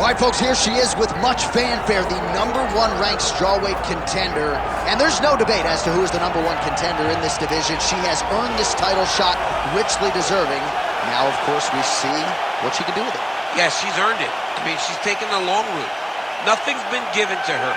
All right, folks, here she is with much fanfare, the #1 ranked strawweight contender. And there's no debate as to who is the #1 contender in this division. She has earned this title shot, richly deserving. Now, of course, we see what she can do with it. Yeah, she's earned it. I mean, she's taken the long route. Nothing's been given to her.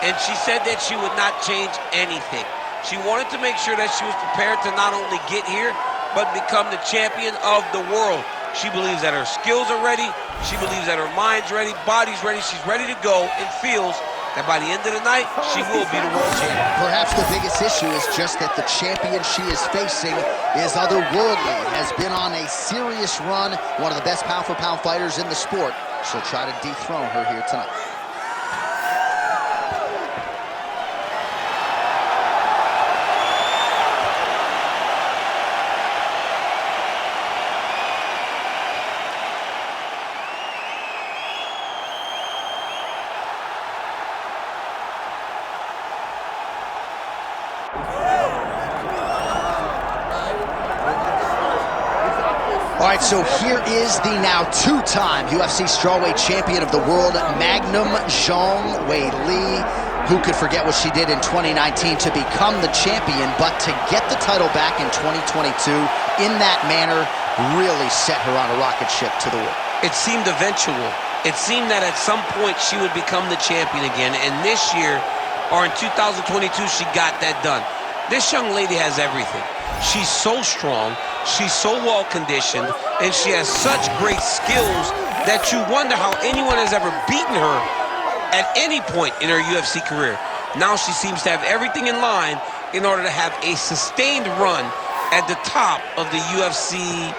And she said that she would not change anything. She wanted to make sure that she was prepared to not only get here, but become the champion of the world. She believes that her skills are ready. She believes that her mind's ready, body's ready. She's ready to go and feels that by the end of the night, she will be the world champion. Perhaps the biggest issue is just that the champion she is facing is otherworldly, has been on a serious run, one of the best pound-for-pound fighters in the sport. She'll try to dethrone her here tonight. All right, so here is the now two-time UFC strawweight champion of the world, Magnum Zhang Weili. Who could forget what she did in 2019 to become the champion, but to get the title back in 2022 in that manner really set her on a rocket ship to the world. It seemed eventual. It seemed that at some point she would become the champion again, and this year, or in 2022, she got that done. This young lady has everything. She's so strong, she's so well conditioned, and she has such great skills that you wonder how anyone has ever beaten her at any point in her UFC career. Now she seems to have everything in line in order to have a sustained run at the top of the UFC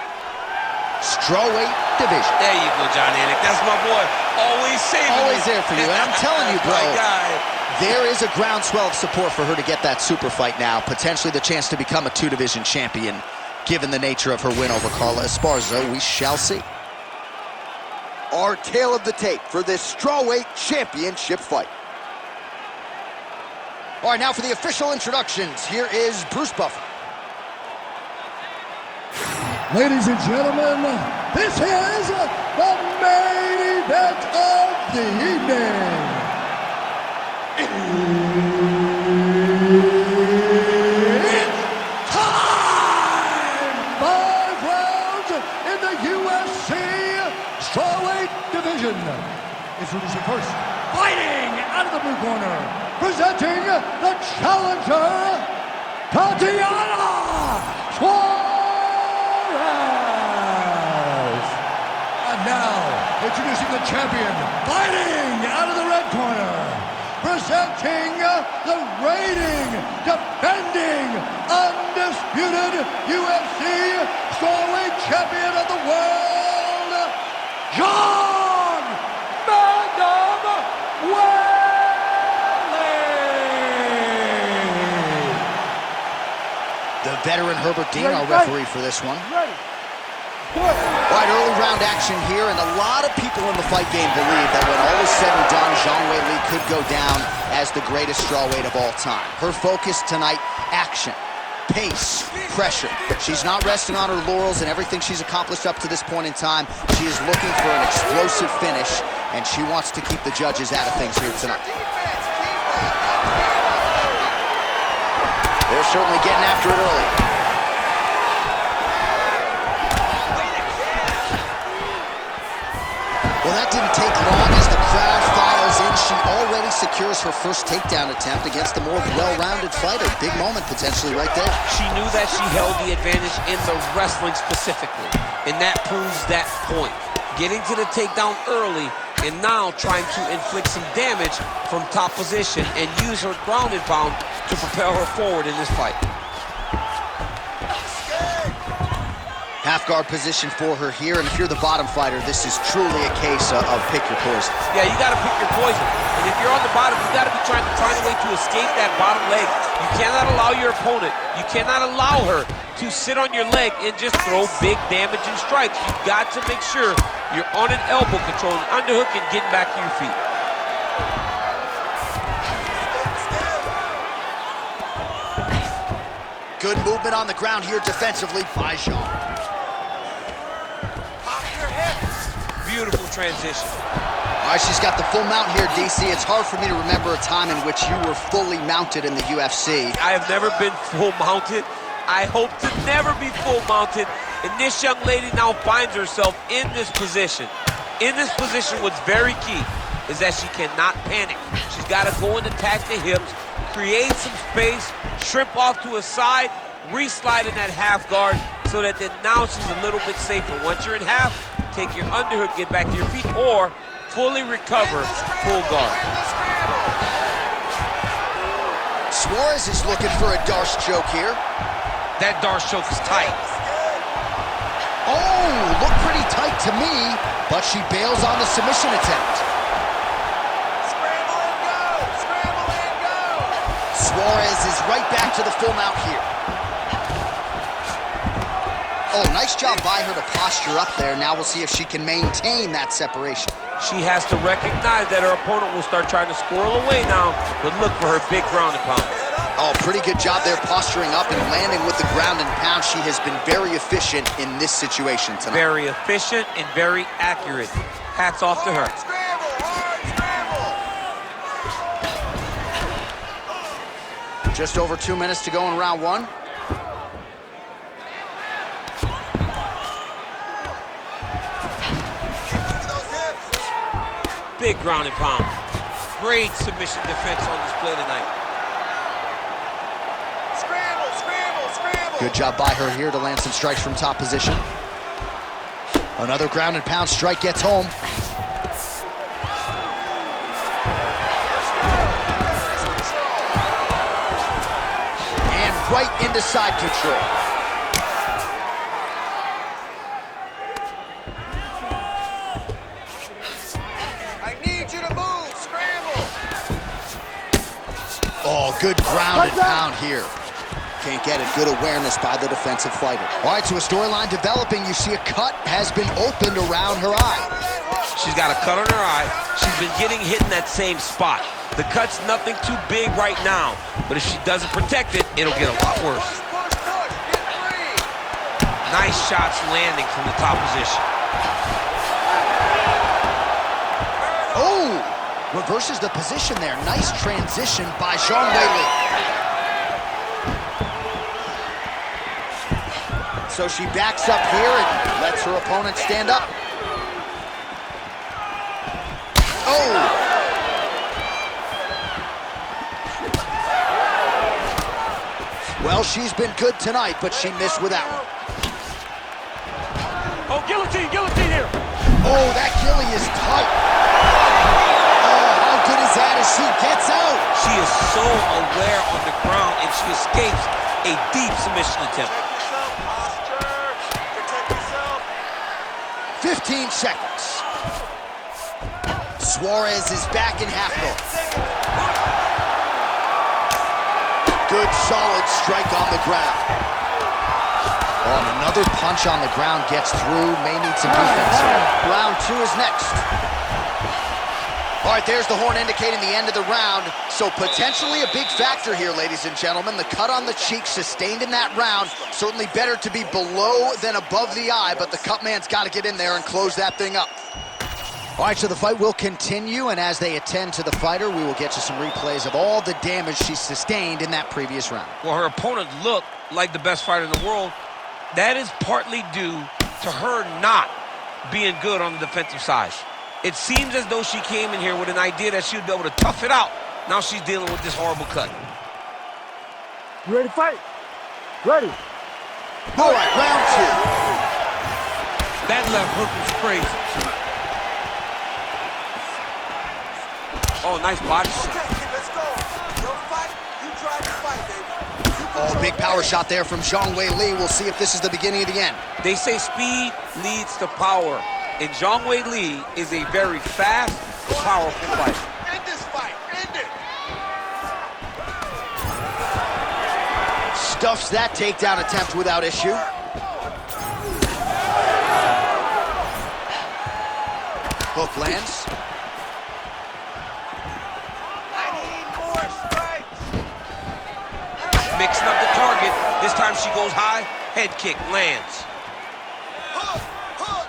strawweight division. There you go, John Anik. That's my boy. Always saving me. Always there for you. And I'm telling you, bro, my guy. There is a groundswell of support for her to get that super fight now. Potentially the chance to become a two-division champion, given the nature of her win over Carla Esparza. We shall see. Our tale of the tape for this strawweight championship fight. All right, now for the official introductions. Here is Bruce Buffer. Ladies and gentlemen, this is the main event of the evening. It's time! 5 rounds in the UFC strawweight division. Introducing first, fighting out of the blue corner, presenting the challenger, Tatiana Suarez. And now, introducing the champion, fighting out of the red corner, presenting the reigning, defending, undisputed UFC strawweight champion of the world, Zhang Weili. The veteran Herbert Dean, our referee for this one. All right, early round action here, and a lot of people in the fight game believe that when all is said and done, Zhang Weili could go down as the greatest strawweight of all time. Her focus tonight, action, pace, pressure. She's not resting on her laurels and everything she's accomplished up to this point in time. She is looking for an explosive finish, and she wants to keep the judges out of things here tonight. They're certainly getting after it early. Well, that didn't take long as the crowd files in. She already secures her first takedown attempt against the more well-rounded fighter. Big moment potentially right there. She knew that she held the advantage in the wrestling specifically, and that proves that point. Getting to the takedown early and now trying to inflict some damage from top position and use her ground and pound to propel her forward in this fight. Half guard position for her here, and if you're the bottom fighter, this is truly a case of pick your poison. Yeah, you gotta pick your poison. And if you're on the bottom, you gotta be trying to find a way to escape that bottom leg. You cannot allow your opponent, you cannot allow her to sit on your leg and just throw big damaging strikes. You've got to make sure you're on an elbow control, an underhook, and getting back to your feet. Good movement on the ground here defensively by Zhang. Beautiful transition. All right, she's got the full mount here, DC. It's hard for me to remember a time in which you were fully mounted in the UFC. I have never been full mounted. I hope to never be full mounted. And this young lady now finds herself in this position. In this position, what's very key is that she cannot panic. She's got to go and attack the hips, create some space, shrimp off to a side, re-slide in that half guard so that then now she's a little bit safer. Once you're in half, take your underhook, get back to your feet, or fully recover, full guard. Suarez is looking for a Darce choke here. That Darce choke is tight. Oh, looked pretty tight to me, but she bails on the submission attempt. Scramble and go! Scramble and go! Suarez is right back to the full mount here. Oh, nice job by her to posture up there. Now we'll see if she can maintain that separation. She has to recognize that her opponent will start trying to squirrel away now, but look for her big ground and pound. Oh, pretty good job there posturing up and landing with the ground and pound. She has been very efficient in this situation tonight. Very efficient and very accurate. Hats off to her. Just over 2 minutes to go in round one. Big ground and pound. Great submission defense on display tonight. Scramble, scramble, scramble! Good job by her here to land some strikes from top position. Another ground and pound strike gets home. And right into side control. Oh, good ground and pound here. Can't get it. Good awareness by the defensive fighter. All right, so a storyline developing. You see a cut has been opened around her eye. She's got a cut on her eye. She's been getting hit in that same spot. The cut's nothing too big right now, but if she doesn't protect it, it'll get a lot worse. Nice shots landing from the top position. Oh! Reverses the position there. Nice transition by Zhang Weili. So she backs up here and lets her opponent stand up. Oh! Well, she's been good tonight, but she missed with that one. Oh, guillotine, guillotine here. Oh, that gilly is tight. As she gets out. She is so aware on the ground and she escapes a deep submission attempt. Protect yourself. 15 seconds. Suarez is back in half guard. Good solid strike on the ground. Oh, and another punch on the ground gets through. May need some defense here. Round two is next. All right, there's the horn indicating the end of the round. So potentially a big factor here, ladies and gentlemen. The cut on the cheek sustained in that round. Certainly better to be below than above the eye, but the cut man's got to get in there and close that thing up. All right, so the fight will continue, and as they attend to the fighter, we will get you some replays of all the damage she sustained in that previous round. Well, her opponent looked like the best fighter in the world. That is partly due to her not being good on the defensive side. It seems as though she came in here with an idea that she would be able to tough it out. Now she's dealing with this horrible cut. You ready to fight? Ready. All right, round two. That left hook was crazy. Oh, nice body shot. Okay, let's go. Don't fight. You try to fight, baby. Oh, big power shot there from Zhang Weili. We'll see if this is the beginning of the end. They say speed leads to power. And Zhang Weili is a very fast, powerful fighter. End this fight. End it. Stuffs that takedown attempt without issue. Hook lands. I need more strikes. Mixing up the target. This time she goes high, head kick lands. Hook, hook.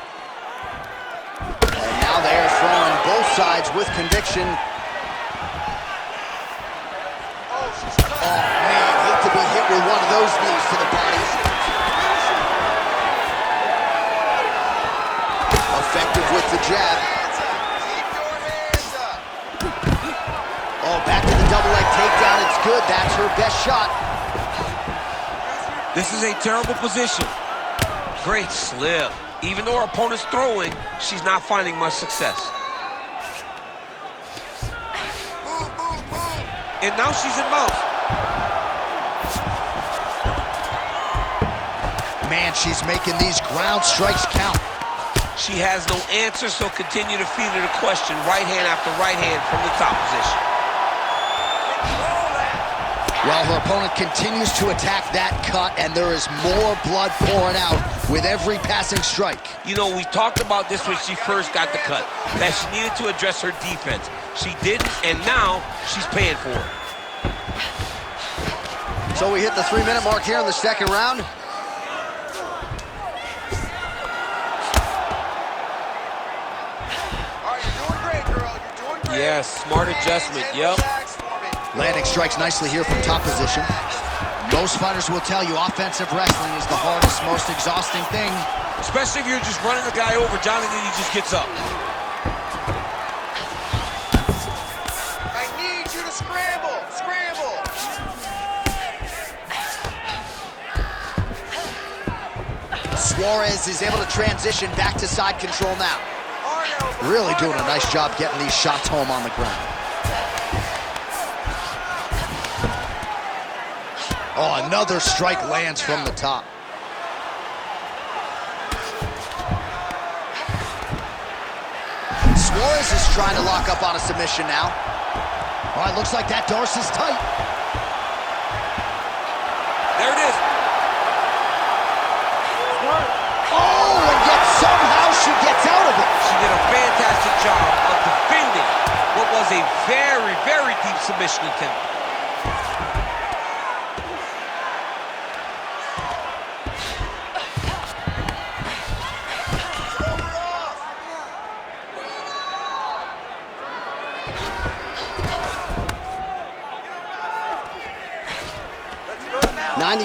And now they are throwing both sides with conviction. Oh, man, hate to be hit with one of those knees to the body. Effective with the jab. Oh, back to the double leg takedown. It's good. That's her best shot. This is a terrible position. Great slip. Even though her opponent's throwing, she's not finding much success. And now she's in mount. Man, she's making these ground strikes count. She has no answer, so continue to feed her the question, right hand after right hand from the top position. Well, her opponent continues to attack that cut, and there is more blood pouring out with every passing strike. You know, we talked about this when she first got the cut, that she needed to address her defense. She didn't, and now she's paying for it. So we hit the 3-minute mark here in the second round. Yes, smart adjustment, yep. Landing strikes nicely here from top position. Most fighters will tell you offensive wrestling is the hardest, most exhausting thing. Especially if you're just running the guy over, Johnny, then he just gets up. I need you to scramble, scramble. Suarez is able to transition back to side control now. Really doing a nice job getting these shots home on the ground. Oh, another strike lands from the top. Suarez is trying to lock up on a submission now. All right, looks like that Dorsey is tight. There it is. Oh, and yet somehow she gets out of it. She did a fantastic job of defending what was a very, very deep submission attempt.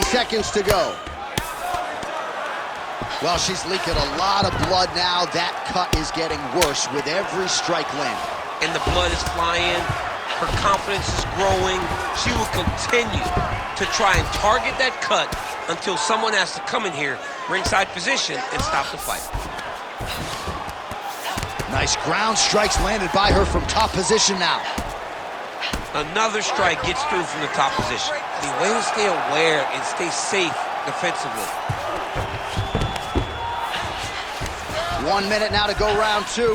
Seconds to go. Well, she's leaking a lot of blood now. That cut is getting worse with every strike landed. And the blood is flying. Her confidence is growing. She will continue to try and target that cut until someone has to come in here, ringside position, and stop the fight. Nice ground strikes landed by her from top position now. Another strike gets through from the top position. The way to stay aware and stay safe defensively. 1 minute now to go round two.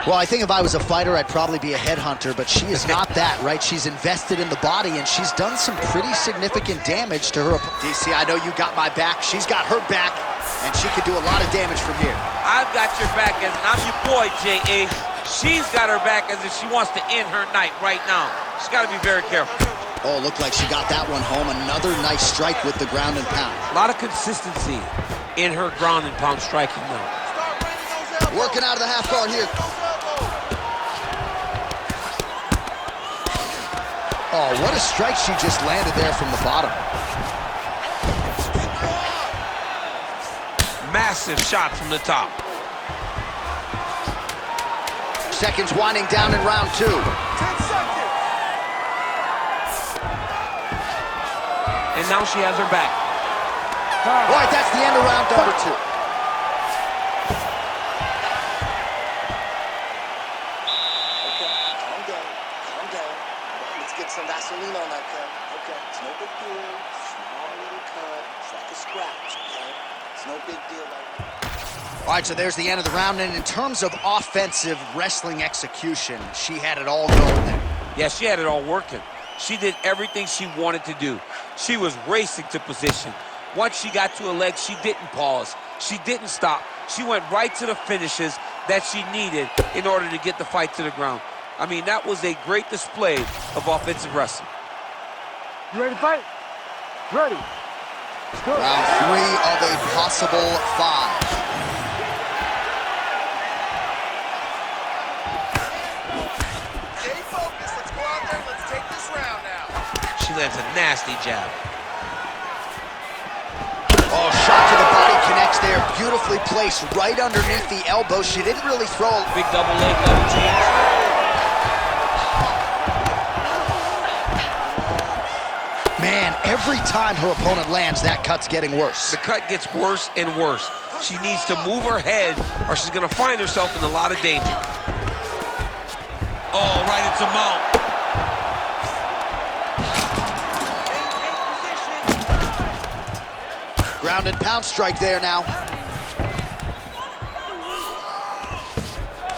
Well, I think if I was a fighter, I'd probably be a headhunter, but she is not that, right? She's invested in the body, and she's done some pretty significant damage to her. DC, I know you got my back. She's got her back, and she could do a lot of damage from here. I've got your back, and I'm your boy, J.A. She's got her back as if she wants to end her night right now. She's got to be very careful. Oh, looked like she got that one home. Another nice strike with the ground and pound. A lot of consistency in her ground and pound striking now. Working out of the half guard here. Oh, what a strike she just landed there from the bottom. Massive shot from the top. Seconds winding down in round two. 10 seconds. And now she has her back. All right, that's the end of round number two. Calm down, calm down. Let's get some Vaseline on that cut. Okay, it's no big deal. Small little cut. It's like a scratch, okay? It's no big deal like that. All right, so there's the end of the round, and in terms of offensive wrestling execution, she had it all going there. Yeah, she had it all working. She did everything she wanted to do. She was racing to position. Once she got to a leg, she didn't pause. She didn't stop. She went right to the finishes that she needed in order to get the fight to the ground. I mean, that was a great display of offensive wrestling. You ready to fight? Ready. Let's go. Round three of a possible five. lands a nasty jab. Oh, shot to the body connects there. Beautifully placed right underneath the elbow. She didn't really throw a big double leg, double change. Man, every time her opponent lands, that cut's getting worse. The cut gets worse and worse. She needs to move her head or she's gonna find herself in a lot of danger. Oh, right into mount. Ground and pound strike there now.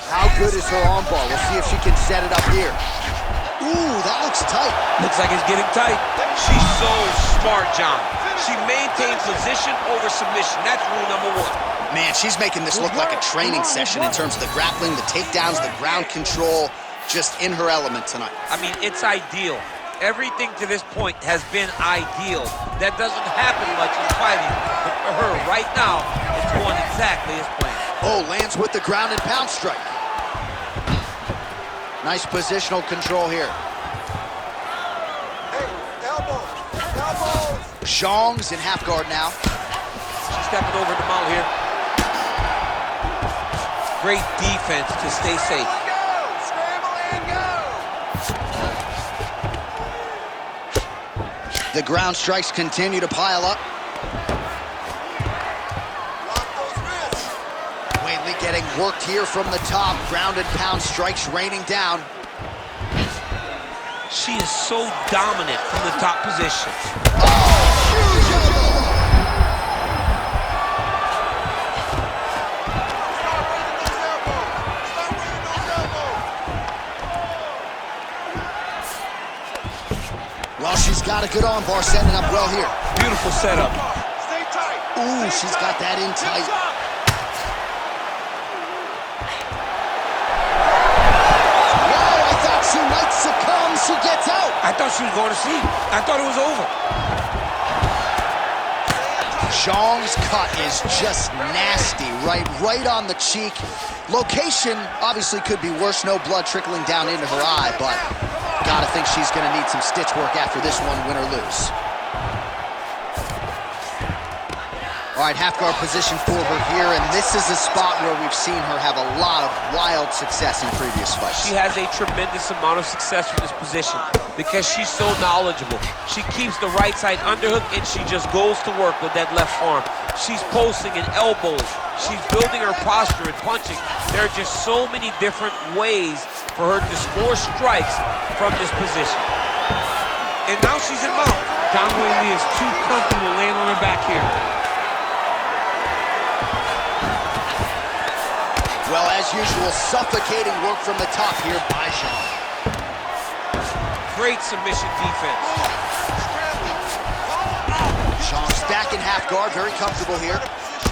How good is her armbar? We'll see if she can set it up here. Ooh, that looks tight. Looks like it's getting tight. She's so smart, John. She maintains position over submission. That's rule number one. Man, she's making this look like a training session in terms of the grappling, the takedowns, the ground control, just in her element tonight. I mean, it's ideal. Everything to this point has been ideal. That doesn't happen much in fighting, but for her right now, it's going exactly as planned. Oh, lands with the ground and pound strike. Nice positional control here. Hey, elbows, elbows. Zhang's in half guard now. She's stepping over the mount here. Great defense to stay safe. Scramble and go. The ground strikes continue to pile up. Lock those wrists. Weili getting worked here from the top. Ground and pound strikes raining down. She is so dominant from the top position. Huge elbow! Well, she's got a good armbar setting up well here. Beautiful setup. Stay tight. Ooh, she's got that in tight. Wow, I thought she might succumb. She gets out. I thought she was going to sleep. I thought it was over. Zhang's cut is just nasty, right on the cheek. Location obviously could be worse. No blood trickling down into her eye, but gotta think she's gonna need some stitch work after this one, win or lose. All right, half guard position for her here, and this is a spot where we've seen her have a lot of wild success in previous fights. She has a tremendous amount of success from this position because she's so knowledgeable. She keeps the right side underhook and she just goes to work with that left arm. She's posting in elbows. She's building her posture and punching. There are just so many different ways for her to score strikes from this position. And now she's in mount. Zhang Weili is too comfortable laying on her back here. Well, as usual, suffocating work from the top here by Zhang. Great submission defense. Zhang's back in half guard, very comfortable here.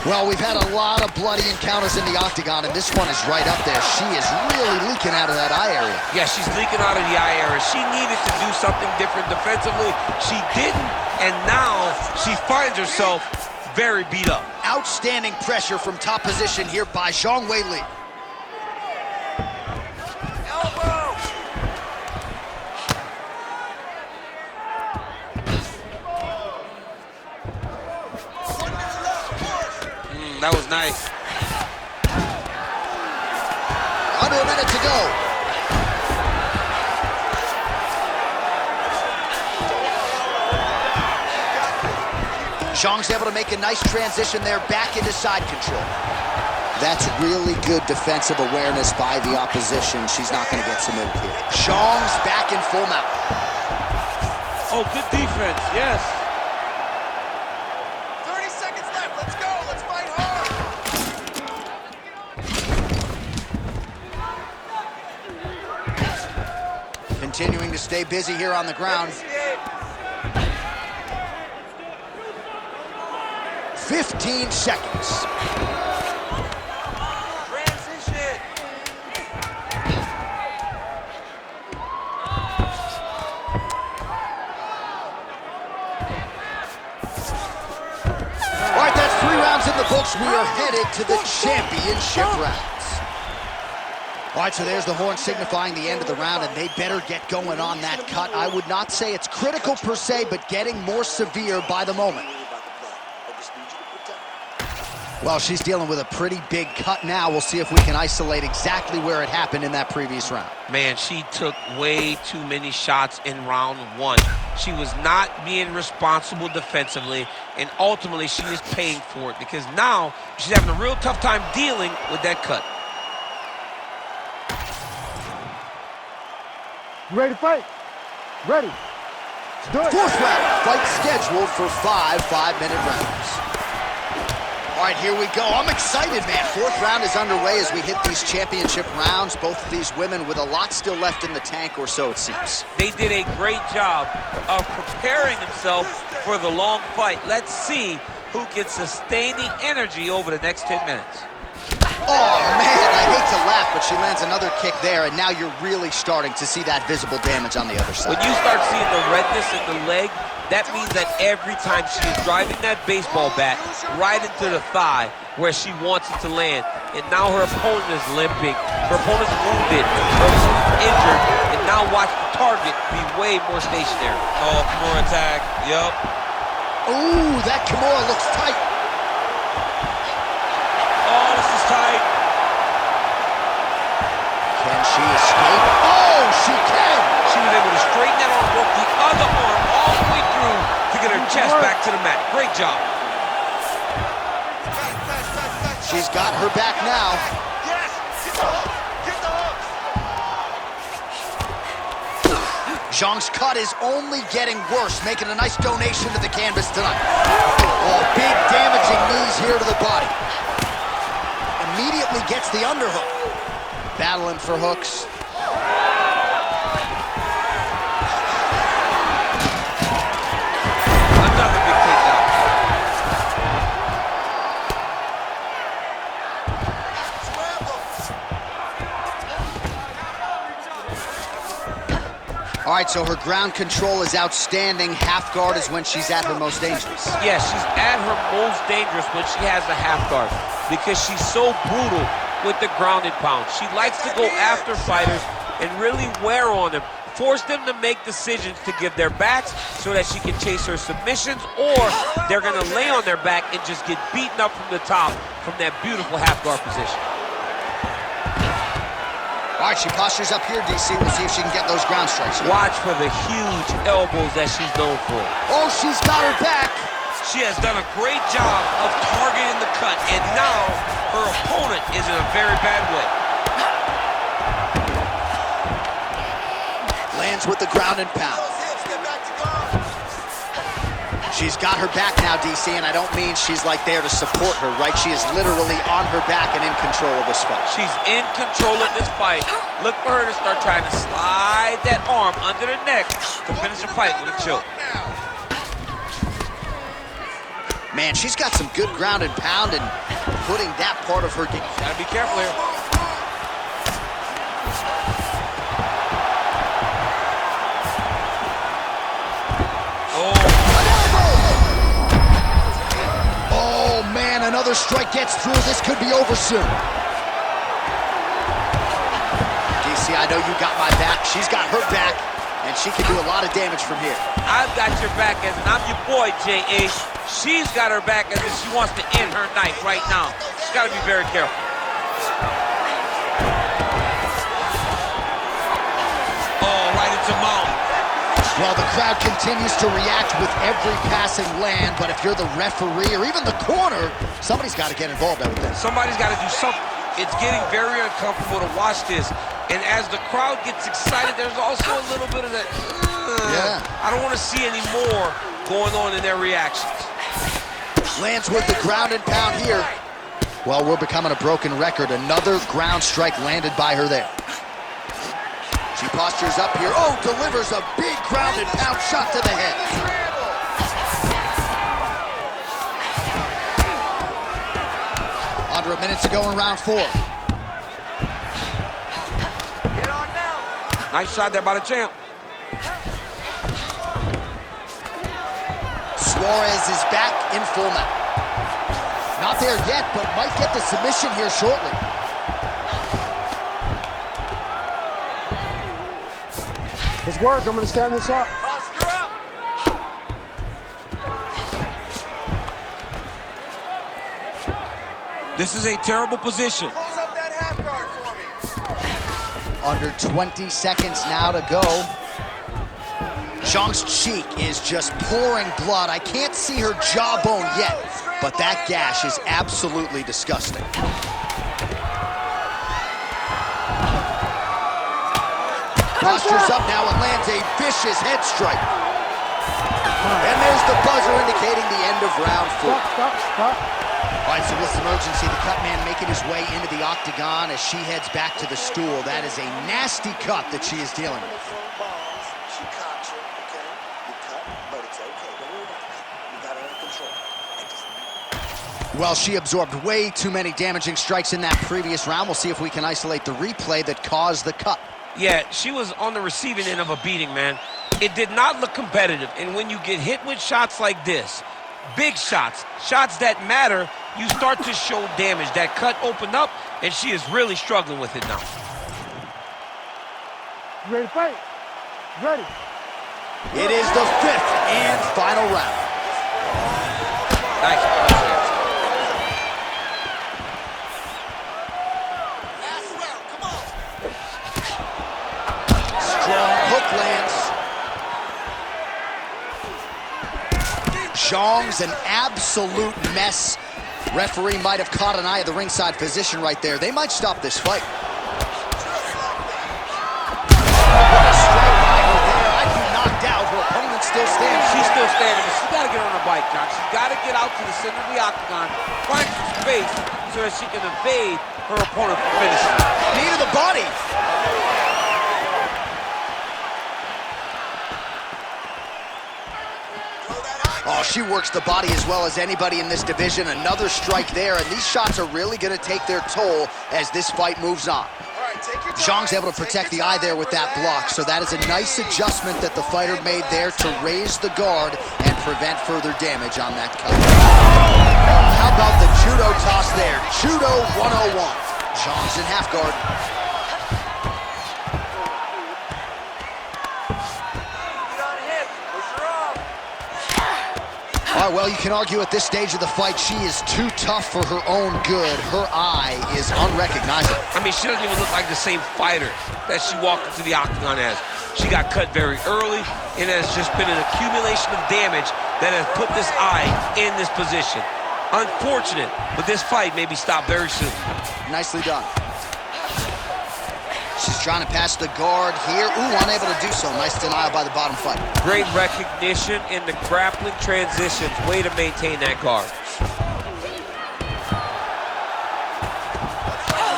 Well, we've had a lot of bloody encounters in the octagon, and this one is right up there. She is really leaking out of that eye area. Yeah, she's leaking out of the eye area. She needed to do something different defensively. She didn't, and now she finds herself very beat up. Outstanding pressure from top position here by Zhang Weili. That was nice. Under a minute to go. Zhang's able to make a nice transition there back into side control. That's really good defensive awareness by the opposition. She's not going to get submitted here. Zhang's back in full mount. Oh, good defense, yes. 30 seconds left. Let's go. Let's fight hard. Continuing to stay busy here on the ground. 15 seconds. Transition. All right, that's 3 rounds in the books. We are headed to the championship rounds. All right, so there's the horn signifying the end of the round, and they better get going on that cut. I would not say it's critical per se, but getting more severe by the moment. Well, she's dealing with a pretty big cut now. We'll see if we can isolate exactly where it happened in that previous round. Man, she took way too many shots in round one. She was not being responsible defensively, and ultimately she is paying for it because now she's having a real tough time dealing with that cut. You ready to fight? Ready. Let's do it. Fourth round, fight scheduled for 5 5-minute rounds. All right, here we go. I'm excited, man. Fourth round is underway as we hit these championship rounds. Both of these women with a lot still left in the tank, or so it seems. They did a great job of preparing themselves for the long fight. Let's see who can sustain the energy over the next 10 minutes. Oh, man, I hate to laugh, but she lands another kick there, and now you're really starting to see that visible damage on the other side. When you start seeing the redness in the leg, that means that every time she is driving that baseball bat right into the thigh where she wants it to land, and now her opponent is limping, her opponent's wounded, her opponent's injured, and now watch the target be way more stationary. Oh, Kimura attack, yup. Ooh, that Kimura looks tight. Oh, this is tight. Can she escape? Oh, she can! She was able to straighten that arm, work the other arm all the way through to get her chest back to the mat. Great job. She's got her back now. Yes! Get the hook! Get the hook! Zhang's cut is only getting worse, making a nice donation to the canvas tonight. Oh, big damaging knees here to the body. Immediately gets the underhook. Battling for hooks. Another big takedown. All right, so her ground control is outstanding. Half guard is when she's at her most dangerous. Yeah, she's at her most dangerous when she has a half guard because she's so brutal with the grounded pound. She likes to go after fighters and really wear on them, force them to make decisions to give their backs so that she can chase her submissions, or they're gonna lay on their back and just get beaten up from the top from that beautiful half guard position. All right, she postures up here, DC. We'll see if she can get those ground strikes. Watch for the huge elbows that she's known for. Oh, she's got her back. She has done a great job of targeting the cut, and now her opponent is in a very bad way. Lands with the ground and pound. She's got her back now, DC, and I don't mean she's like there to support her, right? She is literally on her back and in control of this fight. She's in control of this fight. Look for her to start trying to slide that arm under the neck to finish the fight with a choke. Man, she's got some good ground and pound and putting that part of her game. Gotta be careful here. Oh, man, another strike gets through. This could be over soon. DC, I know you got my back. She's got her back, and she can do a lot of damage from here. I've got your back, as and I'm your boy, J.A. She's got her back as if she wants to end her night right now. She's got to be very careful. Oh, right into mount. Well, the crowd continues to react with every passing land, but if you're the referee or even the corner, somebody's got to get involved, I would think. Somebody's got to do something. It's getting very uncomfortable to watch this. And as the crowd gets excited, there's also a little bit of that, I don't want to see any more going on in their reactions. Lands with the ground and pound here. Well, we're becoming a broken record. Another ground strike landed by her there. She postures up here. Oh, delivers a big ground and pound shot to the head. Under a minute to go in round 4. Nice shot there by the champ. Suarez is back in full mount. Not there yet, but might get the submission here shortly. Let's work. I'm going to stand this up. Posture up. This is a terrible position. Close up that half guard for me. Under 20 seconds now to go. Zhang's cheek is just pouring blood. I can't see her jawbone yet, but that gash is absolutely disgusting. Postures up now and lands a vicious head strike. And there's the buzzer indicating the end of round 4. Stop. All right, so with emergency, the cut man making his way into the octagon as she heads back to the stool. That is a nasty cut that she is dealing with. She caught you, okay? You cut, but it's okay. Don't worry about that. You got it under control. Well, she absorbed way too many damaging strikes in that previous round. We'll see if we can isolate the replay that caused the cut. Yeah, she was on the receiving end of a beating, man. It did not look competitive. And when you get hit with shots like this, big shots, shots that matter, you start to show damage. That cut opened up, and she is really struggling with it now. You ready to fight? Ready. It is the 5th and final round. Nice. Last round, come on. Strong hook lands. Zhang's an absolute mess. Referee might have caught an eye of the ringside physician right there. They might stop this fight. What a strike by her there. I'd be knocked out. Her opponent still standing. She's still standing, but she's got to get on her bike, John. She's got to get out to the center of the octagon, find some space so that she can evade her opponent from finishing. Knee to the body. Oh, she works the body as well as anybody in this division. Another strike there, and these shots are really going to take their toll as this fight moves on. Zhang's able to protect the eye there with that block, so that is a nice adjustment that the fighter made there to raise the guard and prevent further damage on that cut. How about the judo toss there? Judo 101. Zhang's in half guard. All right, well, you can argue at this stage of the fight, she is too tough for her own good. Her eye is unrecognizable. I mean, she doesn't even look like the same fighter that she walked into the octagon as. She got cut very early, and has just been an accumulation of damage that has put this eye in this position. Unfortunate, but this fight may be stopped very soon. Nicely done. She's trying to pass the guard here. Ooh, unable to do so. Nice denial by the bottom fighter. Great recognition in the grappling transitions. Way to maintain that guard.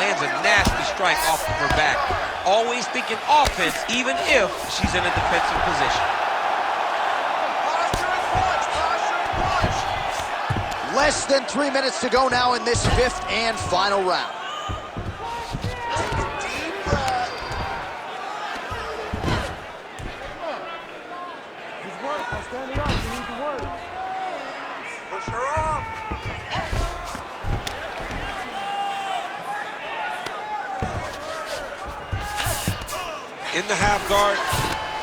Lands a nasty strike off of her back. Always thinking offense, even if she's in a defensive position. Less than 3 minutes to go now in this 5th and final round. Stand it up. You need to work. Push her off. In the half guard.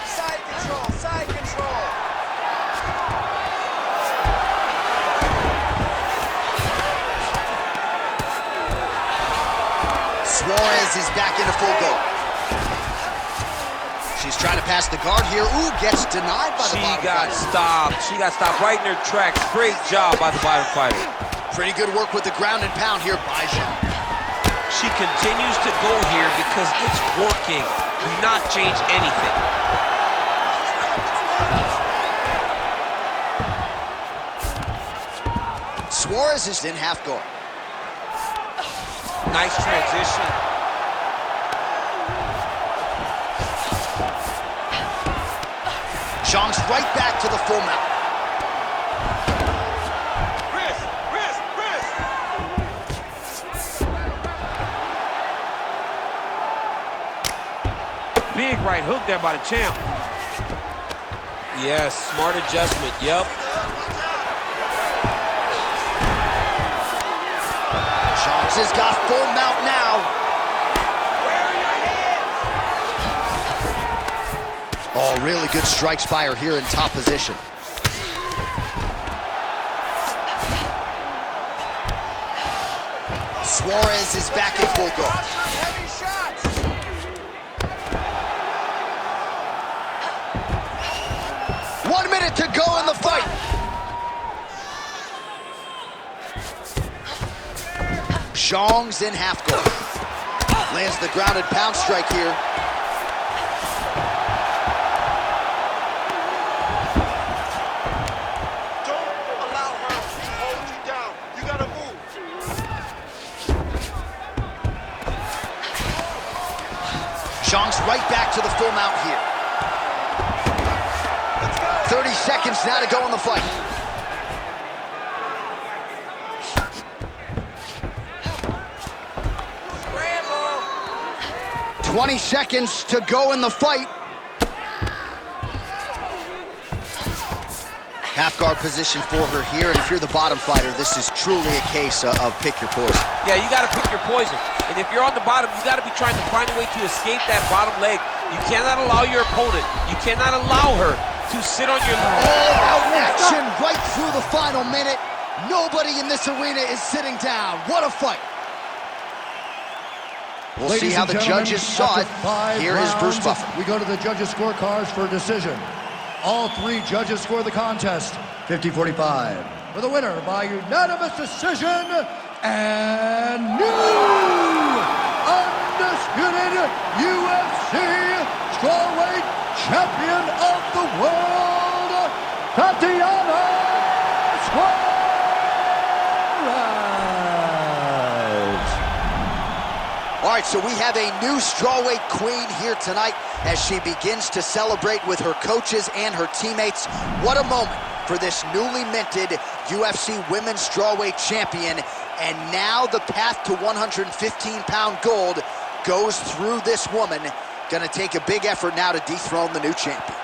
Side control, side control. Suarez is back into full guard. She's trying to pass the guard here. Ooh, gets denied by the bottom fighter. She got stopped right in her tracks. Great job by the bottom fighter. Pretty good work with the ground and pound here by Zhang. She continues to go here because it's working. Do not change anything. Suarez is in half guard. Nice transition. Zhang's right back to the full mount. Wrist, wrist, wrist. Big right hook there by the champ. Yes, smart adjustment, yep. Zhang's has got full mount now. Oh, really good strikes by her here in top position. Suarez is back in full guard. 1 minute to go in the fight. Zhang's in half guard. Lands the grounded pound strike here. Zhang's right back to the full mount here. 30 seconds now to go in the fight. Scramble. 20 seconds to go in the fight. Half guard position for her here, and if you're the bottom fighter, this is truly a case of pick your poison. Yeah, you got to pick your poison. And if you're on the bottom, you got to be trying to find a way to escape that bottom leg. You cannot allow your opponent, you cannot allow her to sit on your... All-out action right through the final minute. Nobody in this arena is sitting down. What a fight. We'll see how the judges saw it. Here is Bruce Buffer. We go to the judges' scorecards for a decision. All three judges score the contest 50-45. For the winner by unanimous decision and new undisputed UFC strawweight champion of the world, Tatiana Suarez. All right, so we have a new strawweight queen here tonight as she begins to celebrate with her coaches and her teammates. What a moment for this newly minted UFC Women's Strawweight Champion. And now the path to 115-pound gold goes through this woman. Gonna take a big effort now to dethrone the new champion.